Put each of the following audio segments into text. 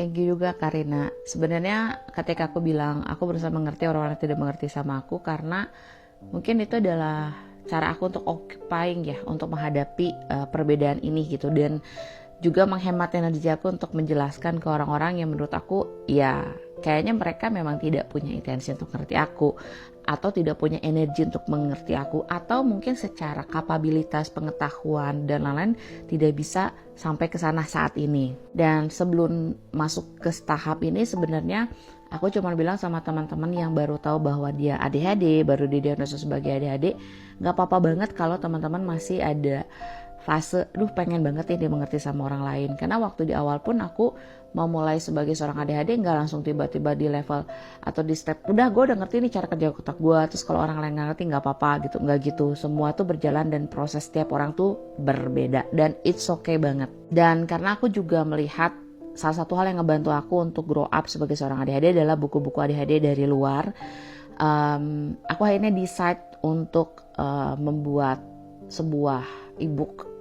Thank you juga Karina. Sebenarnya ketika aku bilang aku berusaha mengerti orang-orang yang tidak mengerti sama aku, karena mungkin itu adalah cara aku untuk occupying ya, untuk menghadapi perbedaan ini gitu, dan juga menghemat energi aku untuk menjelaskan ke orang-orang yang menurut aku ya kayaknya mereka memang tidak punya intensi untuk mengerti aku, atau tidak punya energi untuk mengerti aku, atau mungkin secara kapabilitas pengetahuan dan lain-lain tidak bisa sampai ke sana saat ini. Dan sebelum masuk ke tahap ini sebenarnya aku cuma bilang sama teman-teman yang baru tahu bahwa dia ADHD, baru didiagnosis sebagai ADHD, gak apa-apa banget kalau teman-teman masih ada fase, pengen banget ya dia mengerti sama orang lain. Karena waktu di awal pun aku mau mulai sebagai seorang ADHD gak langsung tiba-tiba di level atau di step, gue udah ngerti nih cara kerja otak gue, terus kalau orang lain gak ngerti gak apa-apa gitu. Gak gitu, semua tuh berjalan dan proses setiap orang tuh berbeda, dan it's okay banget. Dan karena aku juga melihat salah satu hal yang ngebantu aku untuk grow up sebagai seorang ADHD adalah buku-buku ADHD dari luar. Aku akhirnya decide untuk membuat sebuah ebook.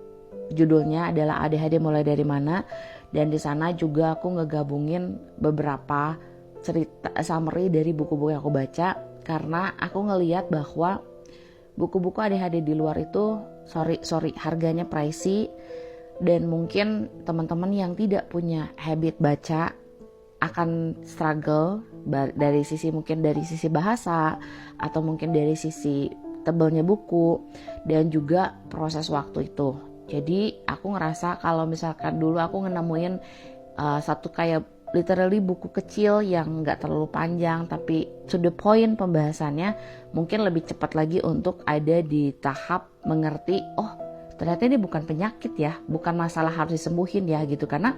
Judulnya adalah ADHD Mulai Dari Mana, dan di sana juga aku ngegabungin beberapa cerita summary dari buku-buku yang aku baca, karena aku ngelihat bahwa buku-buku ADHD di luar itu harganya pricey, dan mungkin teman-teman yang tidak punya habit baca akan struggle dari sisi bahasa, atau mungkin dari sisi tebalnya buku, dan juga proses waktu itu. Jadi aku ngerasa kalau misalkan dulu aku nemuin satu kayak literally buku kecil yang gak terlalu panjang tapi to the point pembahasannya, mungkin lebih cepat lagi untuk ada di tahap mengerti, oh ternyata ini bukan penyakit ya, bukan masalah harus disembuhin ya gitu. Karena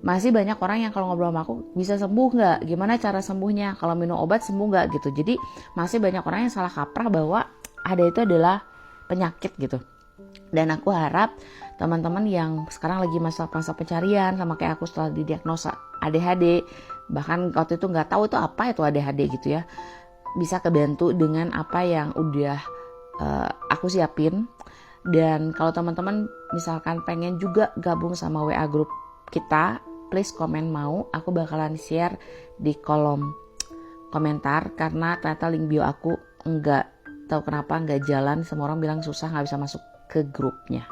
masih banyak orang yang kalau ngobrol sama aku, bisa sembuh gak? Gimana cara sembuhnya? Kalau minum obat sembuh gak gitu. Jadi masih banyak orang yang salah kaprah bahwa ada itu adalah penyakit gitu. Dan aku harap teman-teman yang sekarang lagi masa pencarian sama kayak aku setelah didiagnosa ADHD, bahkan waktu itu gak tahu itu apa itu ADHD gitu ya, bisa kebantu dengan apa yang udah aku siapin. Dan kalau teman-teman misalkan pengen juga gabung sama WA group kita, please komen mau, aku bakalan share di kolom komentar, karena ternyata link bio aku nggak tahu kenapa nggak jalan, semua orang bilang susah, nggak bisa masuk ke grupnya.